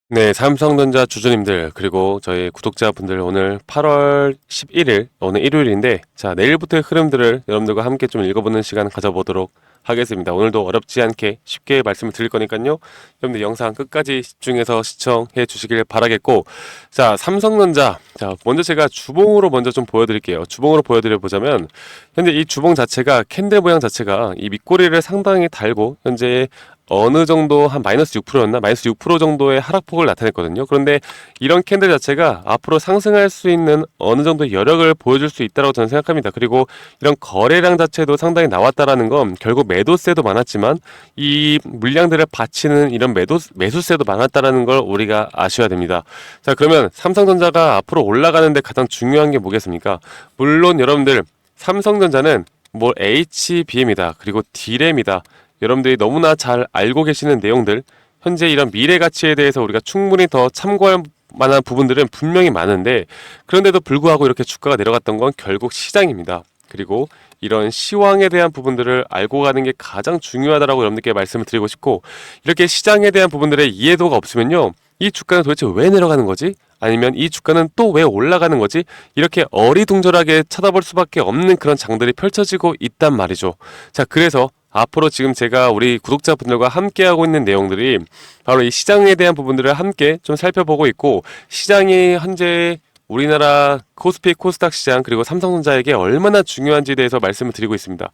네, 삼성전자 주주님들, 그리고 저희 구독자분들, 오늘 8월 11일, 오늘 일요일인데, 자, 내일부터의 흐름들을 여러분들과 함께 좀 읽어보는 시간 가져보도록 하겠습니다. 오늘도 어렵지 않게 쉽게 말씀을 드릴 거니까요. 여러분들 영상 끝까지 집중해서 시청해 주시길 바라겠고, 자, 삼성전자. 자, 먼저 제가 주봉으로 먼저 좀 보여드릴게요. 주봉으로 보여드려 보자면, 현재 이 주봉 자체가, 캔들 모양 자체가 이 밑꼬리를 상당히 달고, 현재 어느 정도 한 마이너스 6%였나? 마이너스 6% 정도의 하락폭을 나타냈거든요. 그런데 이런 캔들 자체가 앞으로 상승할 수 있는 어느 정도 여력을 보여줄 수 있다고 저는 생각합니다. 그리고 이런 거래량 자체도 상당히 나왔다라는 건 결국 매도세도 많았지만 이 물량들을 받치는 이런 매수세도 많았다라는 걸 우리가 아셔야 됩니다. 자, 그러면 삼성전자가 앞으로 올라가는데 가장 중요한 게 뭐겠습니까? 물론 여러분들 삼성전자는 뭐 HBM이다. 그리고 D램이다. 여러분들이 너무나 잘 알고 계시는 내용들, 현재 이런 미래 가치에 대해서 우리가 충분히 더 참고할 만한 부분들은 분명히 많은데, 그런데도 불구하고 이렇게 주가가 내려갔던 건 결국 시장입니다. 그리고 이런 시황에 대한 부분들을 알고 가는 게 가장 중요하다라고 여러분들께 말씀을 드리고 싶고, 이렇게 시장에 대한 부분들의 이해도가 없으면요, 이 주가는 도대체 왜 내려가는 거지? 아니면 이 주가는 또 왜 올라가는 거지? 이렇게 어리둥절하게 쳐다볼 수밖에 없는 그런 장들이 펼쳐지고 있단 말이죠. 자, 그래서 앞으로 지금 제가 우리 구독자분들과 함께하고 있는 내용들이 바로 이 시장에 대한 부분들을 함께 좀 살펴보고 있고, 시장이 현재 우리나라 코스피 코스닥 시장 그리고 삼성전자에게 얼마나 중요한지에 대해서 말씀을 드리고 있습니다.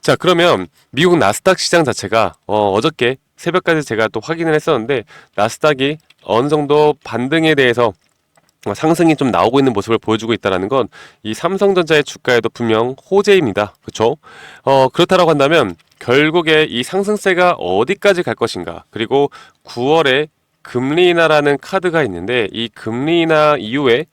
자, 그러면 미국 나스닥 시장 자체가 어저께 새벽까지 제가 또 확인을 했었는데, 나스닥이 어느 정도 반등에 대해서 상승이 좀 나오고 있는 모습을 보여주고 있다는 건 이 삼성전자의 주가에도 분명 호재입니다. 그렇죠? 그렇다라고 한다면 결국에 이 상승세가 어디까지 갈 것인가, 그리고 9월에 금리 인하라는 카드가 있는데 이 금리 인하 이후에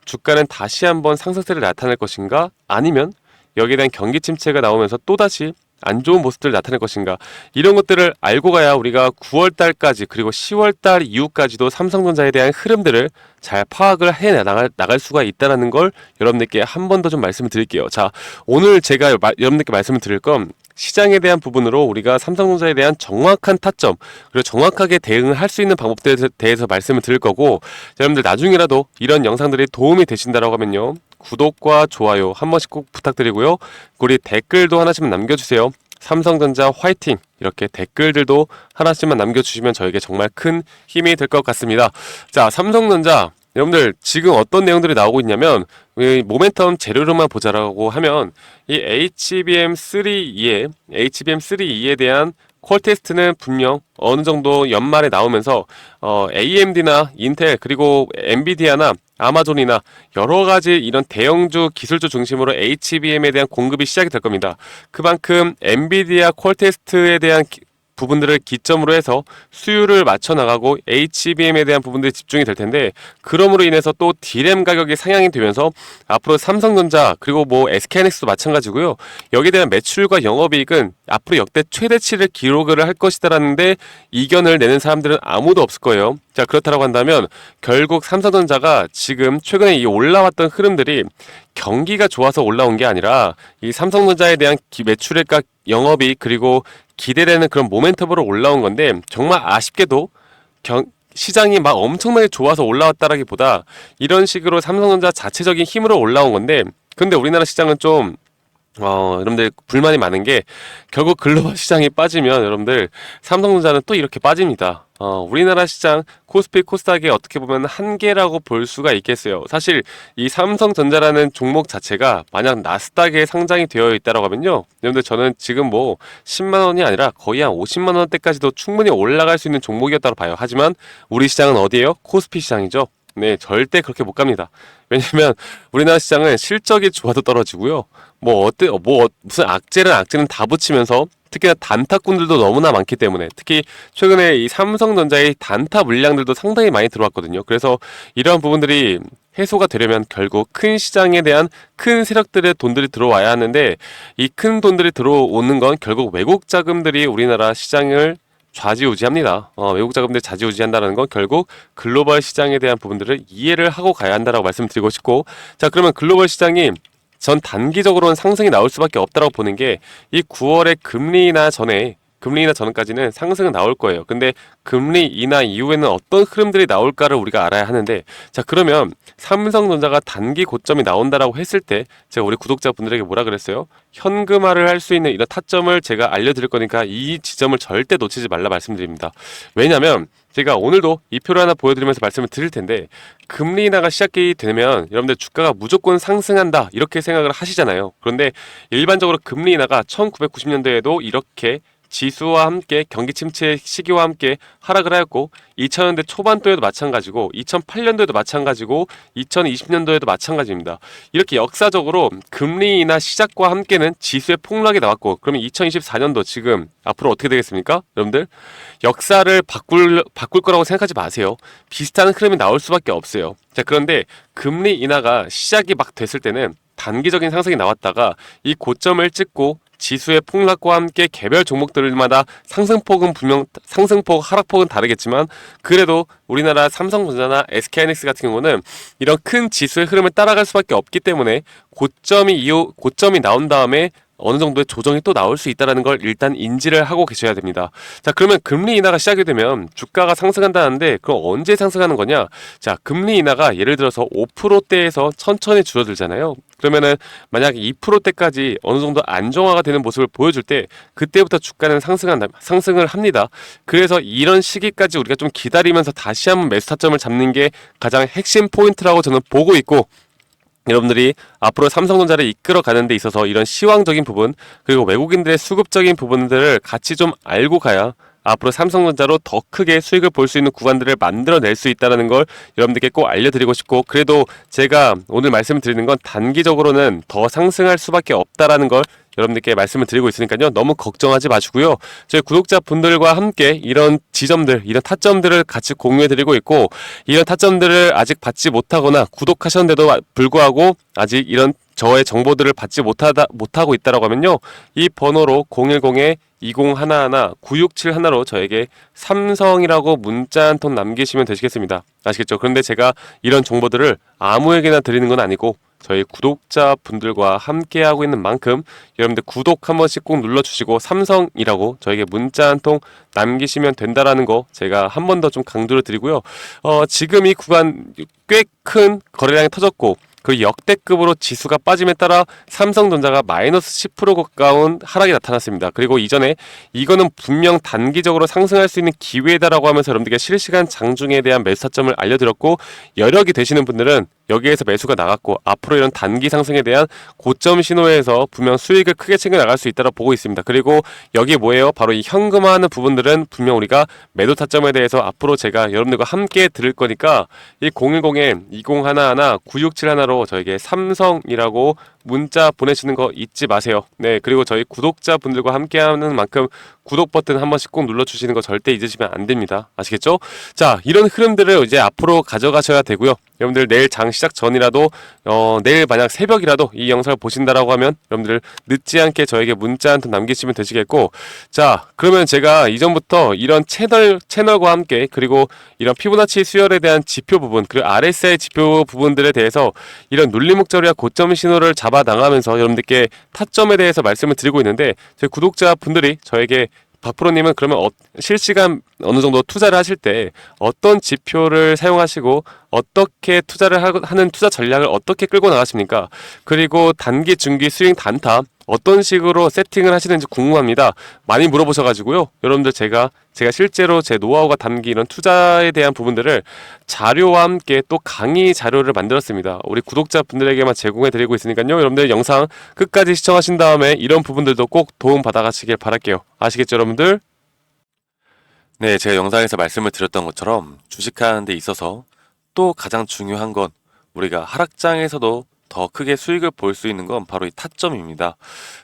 주가는 다시 한번 상승세를 나타낼 것인가, 아니면 여기에 대한 경기 침체가 나오면서 또다시 안 좋은 모습들을 나타낼 것인가, 이런 것들을 알고 가야 우리가 9월 달까지 그리고 10월 달 이후까지도 삼성전자에 대한 흐름들을 잘 파악을 해 나갈 수가 있다는 걸 여러분들께 한 번 더 좀 말씀을 드릴게요. 자, 오늘 제가 여러분들께 말씀을 드릴 건 시장에 대한 부분으로 우리가 삼성전자에 대한 정확한 타점, 그리고 정확하게 대응을 할 수 있는 방법들에 대해서 말씀을 드릴 거고, 자, 여러분들 나중이라도 이런 영상들이 도움이 되신다라고 하면요, 구독과 좋아요 한 번씩 꼭 부탁드리고요. 우리 댓글도 하나씩만 남겨주세요. 삼성전자 화이팅! 이렇게 댓글들도 하나씩만 남겨주시면 저에게 정말 큰 힘이 될 것 같습니다. 자, 삼성전자 여러분들 지금 어떤 내용들이 나오고 있냐면, 이 모멘텀 재료로만 보자라고 하면 이 HBM3E에 대한 콜 테스트는 분명 어느 정도 연말에 나오면서 AMD나 인텔 그리고 엔비디아나 아마존이나 여러 가지 이런 대형주 기술주 중심으로 HBM에 대한 공급이 시작이 될 겁니다. 그만큼 엔비디아 콜 테스트에 대한 부분들을 기점으로 해서 수요를 맞춰 나가고 HBM에 대한 부분들이 집중이 될 텐데, 그럼으로 인해서 또 D램 가격이 상향이 되면서 앞으로 삼성전자 그리고 뭐 SK하이닉스도 마찬가지고요, 여기에 대한 매출과 영업이익은 앞으로 역대 최대치를 기록을 할 것이다라는데 이견을 내는 사람들은 아무도 없을 거예요. 자, 그렇다고 한다면 결국 삼성전자가 지금 최근에 이 올라왔던 흐름들이 경기가 좋아서 올라온 게 아니라 이 삼성전자에 대한 매출액과 영업이익 그리고 기대되는 그런 모멘텀으로 올라온 건데, 정말 아쉽게도 시장이 막 엄청나게 좋아서 올라왔다라기보다 이런 식으로 삼성전자 자체적인 힘으로 올라온 건데, 근데 우리나라 시장은 좀 여러분들 불만이 많은 게, 결국 글로벌 시장이 빠지면 여러분들 삼성전자는 또 이렇게 빠집니다. 우리나라 시장 코스피 코스닥이 어떻게 보면 한계라고 볼 수가 있겠어요. 사실 이 삼성전자라는 종목 자체가 만약 나스닥에 상장이 되어 있다고 하면요, 여러분들 저는 지금 뭐 10만 원이 아니라 거의 한 50만 원대까지도 충분히 올라갈 수 있는 종목이었다고 봐요. 하지만 우리 시장은 어디예요? 코스피 시장이죠. 네, 절대 그렇게 못 갑니다. 왜냐면 우리나라 시장은 실적이 좋아도 떨어지고요. 무슨 악재는 다 붙이면서, 특히나 단타꾼들도 너무나 많기 때문에, 특히 최근에 이 삼성전자의 단타 물량들도 상당히 많이 들어왔거든요. 그래서 이러한 부분들이 해소가 되려면 결국 큰 시장에 대한 큰 세력들의 돈들이 들어와야 하는데, 이 큰 돈들이 들어오는 건 결국 외국 자금들이 우리나라 시장을 좌지우지합니다. 외국 자금들 좌지우지한다는 건 결국 글로벌 시장에 대한 부분들을 이해를 하고 가야 한다라고 말씀드리고 싶고, 자, 그러면 글로벌 시장이 전 단기적으로는 상승이 나올 수밖에 없다고 보는 게, 이 9월에 금리 인하 전에 금리 인하 전까지는 상승은 나올 거예요. 근데 금리 인하 이후에는 어떤 흐름들이 나올까를 우리가 알아야 하는데, 자, 그러면 삼성전자가 단기 고점이 나온다라고 했을 때 제가 우리 구독자분들에게 뭐라 그랬어요? 현금화를 할 수 있는 이런 타점을 제가 알려드릴 거니까 이 지점을 절대 놓치지 말라 말씀드립니다. 왜냐면 제가 오늘도 이 표를 하나 보여드리면서 말씀을 드릴 텐데, 금리 인하가 시작이 되면 여러분들 주가가 무조건 상승한다 이렇게 생각을 하시잖아요. 그런데 일반적으로 금리 인하가 1990년대에도 이렇게 지수와 함께 경기 침체 시기와 함께 하락을 하였고, 2000년대 초반도에도 마찬가지고 2008년도에도 마찬가지고 2020년도에도 마찬가지입니다. 이렇게 역사적으로 금리 인하 시작과 함께는 지수의 폭락이 나왔고, 그러면 2024년도 지금 앞으로 어떻게 되겠습니까? 여러분들 역사를 바꿀 거라고 생각하지 마세요. 비슷한 흐름이 나올 수밖에 없어요. 자, 그런데 금리 인하가 시작이 막 됐을 때는 단기적인 상승이 나왔다가 이 고점을 찍고 지수의 폭락과 함께 개별 종목들마다 상승폭은 분명 상승폭, 하락폭은 다르겠지만, 그래도 우리나라 삼성전자나 SK하이닉스 같은 경우는 이런 큰 지수의 흐름을 따라갈 수밖에 없기 때문에 고점이 나온 다음에 어느 정도의 조정이 또 나올 수 있다는 걸 일단 인지를 하고 계셔야 됩니다. 자, 그러면 금리 인하가 시작이 되면 주가가 상승한다는데 그럼 언제 상승하는 거냐? 자, 금리 인하가 예를 들어서 5%대에서 천천히 줄어들잖아요. 그러면은 만약 2%대까지 어느 정도 안정화가 되는 모습을 보여줄 때 그때부터 주가는 상승을 합니다. 그래서 이런 시기까지 우리가 좀 기다리면서 다시 한번 매수 타점을 잡는 게 가장 핵심 포인트라고 저는 보고 있고, 여러분들이 앞으로 삼성전자를 이끌어가는 데 있어서 이런 시황적인 부분, 그리고 외국인들의 수급적인 부분들을 같이 좀 알고 가야 앞으로 삼성전자로 더 크게 수익을 볼 수 있는 구간들을 만들어낼 수 있다는 걸 여러분들께 꼭 알려드리고 싶고, 그래도 제가 오늘 말씀을 드리는 건 단기적으로는 더 상승할 수밖에 없다라는 걸 여러분들께 말씀을 드리고 있으니까요, 너무 걱정하지 마시고요. 저희 구독자분들과 함께 이런 지점들, 이런 타점들을 같이 공유해드리고 있고, 이런 타점들을 아직 받지 못하거나 구독하셨는데도 불구하고 아직 이런 저의 정보들을 받지 못하고 있다라고 하면요, 이 번호로 010-2011-9671로 저에게 삼성이라고 문자 한 통 남기시면 되시겠습니다. 아시겠죠? 그런데 제가 이런 정보들을 아무에게나 드리는 건 아니고 저희 구독자분들과 함께하고 있는 만큼 여러분들 구독 한 번씩 꼭 눌러주시고 삼성이라고 저에게 문자 한 통 남기시면 된다라는 거 제가 한 번 더 좀 강조를 드리고요. 지금 이 구간 꽤 큰 거래량이 터졌고, 그 역대급으로 지수가 빠짐에 따라 삼성전자가 마이너스 10% 가까운 하락이 나타났습니다. 그리고 이전에 이거는 분명 단기적으로 상승할 수 있는 기회다라고 하면서 여러분들께 실시간 장중에 대한 매수 타점을 알려드렸고, 여력이 되시는 분들은 여기에서 매수가 나갔고 앞으로 이런 단기 상승에 대한 고점 신호에서 분명 수익을 크게 챙겨 나갈 수 있다고 보고 있습니다. 그리고 여기 뭐예요? 바로 이 현금화하는 부분들은 분명 우리가 매도 타점에 대해서 앞으로 제가 여러분들과 함께 들을 거니까 이 010-2011-9671로 저에게 삼성이라고 문자 보내시는 거 잊지 마세요. 네, 그리고 저희 구독자분들과 함께하는 만큼 구독 버튼 한 번씩 꼭 눌러주시는 거 절대 잊으시면 안 됩니다. 아시겠죠? 자, 이런 흐름들을 이제 앞으로 가져가셔야 되고요. 여러분들 내일 장 시작 전이라도 내일 만약 새벽이라도 이 영상을 보신다라고 하면 여러분들 늦지 않게 저에게 문자 한 통 남기시면 되시겠고, 자, 그러면 제가 이전부터 이런 채널과 함께, 그리고 이런 피보나치 수열에 대한 지표 부분, 그리고 RSI 지표 부분들에 대해서 이런 눌림목저리와 고점 신호를 잡아 나가면서 여러분들께 타점에 대해서 말씀을 드리고 있는데, 저희 구독자분들이 저에게 박프로님은 그러면 실시간 어느 정도 투자를 하실 때 어떤 지표를 사용하시고 어떻게 투자를 하는 투자 전략을 어떻게 끌고 나가십니까? 그리고 단기, 중기, 스윙, 단타 어떤 식으로 세팅을 하시는지 궁금합니다. 많이 물어보셔가지고요. 여러분들 제가 실제로 제 노하우가 담긴 이런 투자에 대한 부분들을 자료와 함께 또 강의 자료를 만들었습니다. 우리 구독자분들에게만 제공해드리고 있으니까요. 여러분들 영상 끝까지 시청하신 다음에 이런 부분들도 꼭 도움 받아가시길 바랄게요. 아시겠죠, 여러분들? 네, 제가 영상에서 말씀을 드렸던 것처럼 주식하는 데 있어서 또 가장 중요한 건 우리가 하락장에서도 더 크게 수익을 볼 수 있는 건 바로 이 타점입니다.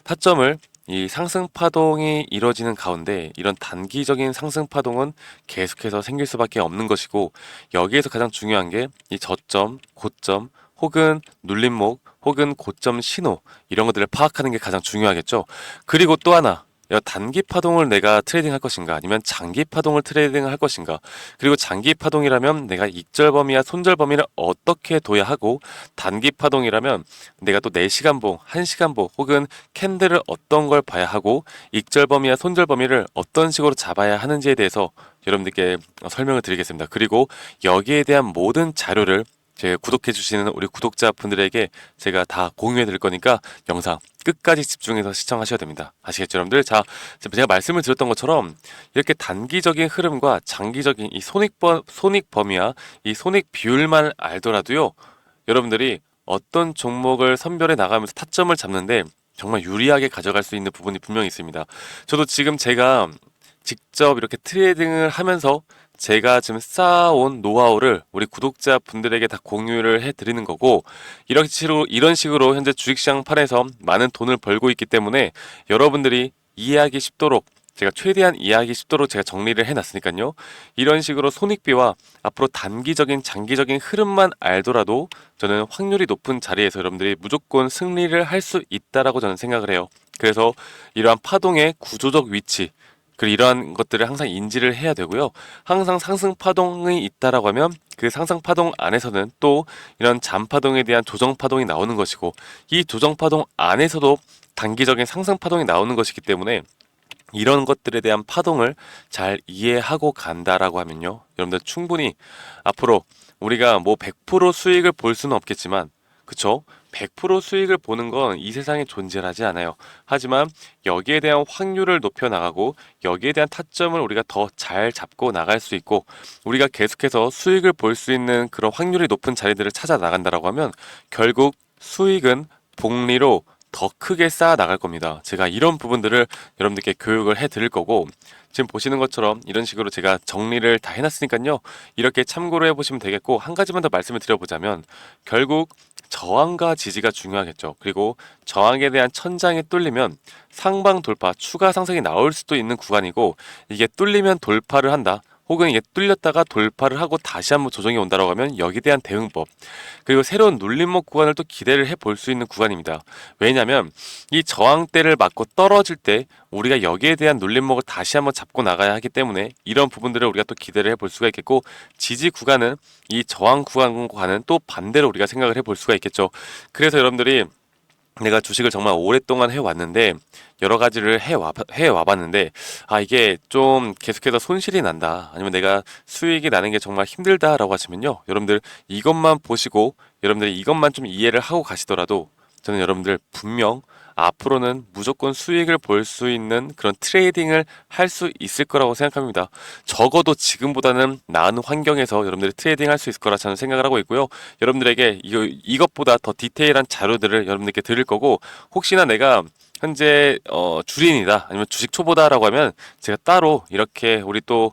타점을 이 상승 파동이 이뤄지는 가운데 이런 단기적인 상승 파동은 계속해서 생길 수밖에 없는 것이고, 여기에서 가장 중요한 게 이 저점, 고점, 혹은 눌림목, 혹은 고점 신호, 이런 것들을 파악하는 게 가장 중요하겠죠. 그리고 또 하나, 단기 파동을 내가 트레이딩 할 것인가 아니면 장기 파동을 트레이딩 할 것인가, 그리고 장기 파동이라면 내가 익절 범위와 손절 범위를 어떻게 둬야 하고, 단기 파동이라면 내가 또 4시간 보, 1시간 보 혹은 캔들을 어떤 걸 봐야 하고, 익절 범위와 손절 범위를 어떤 식으로 잡아야 하는지에 대해서 여러분들께 설명을 드리겠습니다. 그리고 여기에 대한 모든 자료를 제 구독해 주시는 우리 구독자분들에게 제가 다 공유해 드릴 거니까 영상 끝까지 집중해서 시청하셔야 됩니다. 아시겠죠, 여러분들? 자, 제가 말씀을 드렸던 것처럼 이렇게 단기적인 흐름과 장기적인 이 손익 범위와 이 손익 비율만 알더라도요, 여러분들이 어떤 종목을 선별해 나가면서 타점을 잡는데 정말 유리하게 가져갈 수 있는 부분이 분명히 있습니다. 저도 지금 제가 직접 이렇게 트레이딩을 하면서 제가 지금 쌓아온 노하우를 우리 구독자분들에게 다 공유를 해드리는 거고, 이런 식으로 현재 주식시장 판에서 많은 돈을 벌고 있기 때문에 여러분들이 이해하기 쉽도록, 제가 최대한 이해하기 쉽도록 제가 정리를 해놨으니까요. 이런 식으로 손익비와 앞으로 단기적인 장기적인 흐름만 알더라도 저는 확률이 높은 자리에서 여러분들이 무조건 승리를 할 수 있다라고 저는 생각을 해요. 그래서 이러한 파동의 구조적 위치, 그리고 이러한 것들을 항상 인지를 해야 되고요. 항상 상승 파동이 있다라고 하면 그 상승 파동 안에서는 또 이런 잠 파동에 대한 조정 파동이 나오는 것이고, 이 조정 파동 안에서도 단기적인 상승 파동이 나오는 것이기 때문에 이런 것들에 대한 파동을 잘 이해하고 간다라고 하면요, 여러분들 충분히 앞으로 우리가 뭐 100% 수익을 볼 수는 없겠지만, 그쵸? 100% 수익을 보는 건 이 세상에 존재하지 않아요. 하지만 여기에 대한 확률을 높여 나가고, 여기에 대한 타점을 우리가 더 잘 잡고 나갈 수 있고, 우리가 계속해서 수익을 볼 수 있는 그런 확률이 높은 자리들을 찾아 나간다라고 하면 결국 수익은 복리로 더 크게 쌓아 나갈 겁니다. 제가 이런 부분들을 여러분들께 교육을 해 드릴 거고, 지금 보시는 것처럼 이런 식으로 제가 정리를 다 해놨으니까요, 이렇게 참고로 해보시면 되겠고, 한 가지만 더 말씀을 드려보자면 결국 저항과 지지가 중요하겠죠. 그리고 저항에 대한 천장이 뚫리면 상방 돌파, 추가 상승이 나올 수도 있는 구간이고, 이게 뚫리면 돌파를 한다, 혹은 이게 뚫렸다가 돌파를 하고 다시 한번 조정이 온다라고 하면 여기에 대한 대응법, 그리고 새로운 눌림목 구간을 또 기대를 해볼 수 있는 구간입니다. 왜냐하면 이 저항대를 맞고 떨어질 때 우리가 여기에 대한 눌림목을 다시 한번 잡고 나가야 하기 때문에 이런 부분들을 우리가 또 기대를 해볼 수가 있겠고, 지지 구간은 이 저항 구간과는 또 반대로 우리가 생각을 해볼 수가 있겠죠. 그래서 여러분들이 내가 주식을 정말 오랫동안 해왔는데, 여러 가지를 해와봤는데, 이게 좀 계속해서 손실이 난다, 아니면 내가 수익이 나는 게 정말 힘들다라고 하시면요, 여러분들 이것만 보시고 여러분들이 이것만 좀 이해를 하고 가시더라도 저는 여러분들 분명 앞으로는 무조건 수익을 볼 수 있는 그런 트레이딩을 할 수 있을 거라고 생각합니다. 적어도 지금보다는 나은 환경에서 여러분들이 트레이딩 할 수 있을 거라 저는 생각을 하고 있고요. 여러분들에게 이것보다 더 디테일한 자료들을 여러분들께 드릴 거고, 혹시나 내가 현재 주린이다, 아니면 주식 초보다라고 하면 제가 따로 이렇게 우리 또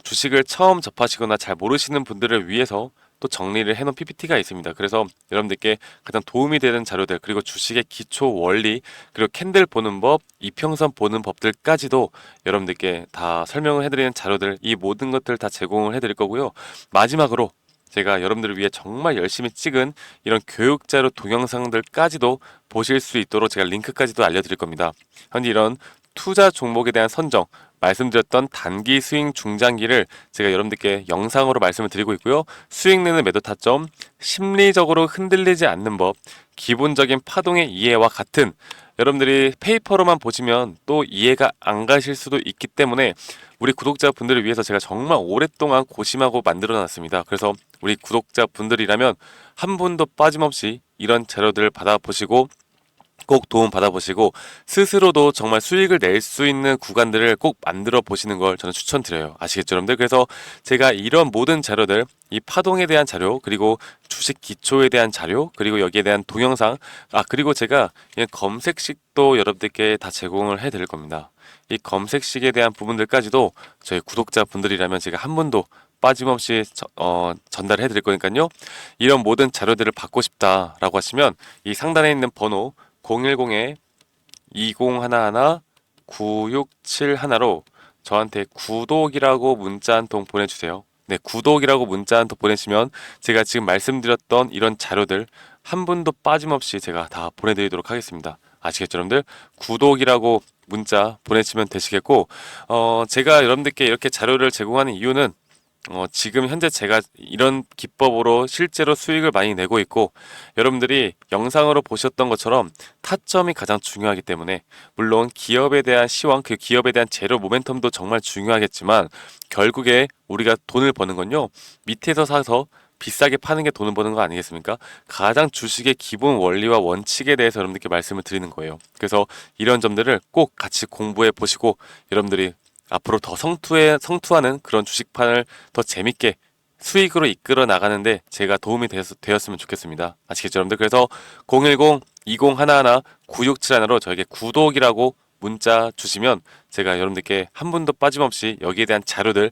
주식을 처음 접하시거나 잘 모르시는 분들을 위해서 또 정리를 해놓은 PPT가 있습니다. 그래서 여러분들께 가장 도움이 되는 자료들, 그리고 주식의 기초 원리, 그리고 캔들 보는 법, 이평선 보는 법들까지도 여러분들께 다 설명을 해드리는 자료들, 이 모든 것들 다 제공을 해드릴 거고요. 마지막으로 제가 여러분들을 위해 정말 열심히 찍은 이런 교육자료 동영상들까지도 보실 수 있도록 제가 링크까지도 알려드릴 겁니다. 현재 이런 투자 종목에 대한 선정, 말씀드렸던 단기 스윙 중장기를 제가 여러분들께 영상으로 말씀을 드리고 있고요. 수익 내는 매도 타점, 심리적으로 흔들리지 않는 법, 기본적인 파동의 이해와 같은, 여러분들이 페이퍼로만 보시면 또 이해가 안 가실 수도 있기 때문에 우리 구독자분들을 위해서 제가 정말 오랫동안 고심하고 만들어 놨습니다. 그래서 우리 구독자분들이라면 한 분도 빠짐없이 이런 자료들을 받아보시고 꼭 도움 받아보시고, 스스로도 정말 수익을 낼 수 있는 구간들을 꼭 만들어 보시는 걸 저는 추천드려요. 아시겠죠, 여러분들? 그래서 제가 이런 모든 자료들, 이 파동에 대한 자료, 그리고 주식 기초에 대한 자료, 그리고 여기에 대한 동영상, 그리고 제가 이 검색식도 여러분들께 다 제공을 해 드릴 겁니다. 이 검색식에 대한 부분들까지도 저희 구독자분들이라면 제가 한 분도 빠짐없이 전달해 드릴 거니까요. 이런 모든 자료들을 받고 싶다라고 하시면 이 상단에 있는 번호 010-2011-9671로 저한테 구독이라고 문자 한 통 보내주세요. 네, 구독이라고 문자 한 통 보내시면 제가 지금 말씀드렸던 이런 자료들 한 분도 빠짐없이 제가 다 보내드리도록 하겠습니다. 아시겠죠, 여러분들? 구독이라고 문자 보내시면 되시겠고, 제가 여러분들께 이렇게 자료를 제공하는 이유는 지금 현재 제가 이런 기법으로 실제로 수익을 많이 내고 있고, 여러분들이 영상으로 보셨던 것처럼 타점이 가장 중요하기 때문에, 물론 기업에 대한 시황, 그 기업에 대한 재료 모멘텀도 정말 중요하겠지만, 결국에 우리가 돈을 버는 건요, 밑에서 사서 비싸게 파는 게 돈을 버는 거 아니겠습니까? 가장 주식의 기본 원리와 원칙에 대해서 여러분들께 말씀을 드리는 거예요. 그래서 이런 점들을 꼭 같이 공부해 보시고, 여러분들이 앞으로 더 성투하는 그런 주식판을 더 재밌게 수익으로 이끌어 나가는데 제가 도움이 되었으면 좋겠습니다. 아시겠죠, 여러분들? 그래서 010-2011-9671로 저에게 구독이라고 문자 주시면 제가 여러분들께 한 분도 빠짐없이 여기에 대한 자료들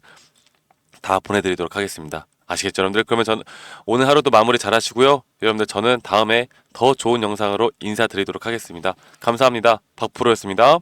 다 보내드리도록 하겠습니다. 아시겠죠, 여러분들? 그러면 저는 오늘 하루도 마무리 잘 하시고요. 여러분들, 저는 다음에 더 좋은 영상으로 인사드리도록 하겠습니다. 감사합니다. 박프로였습니다.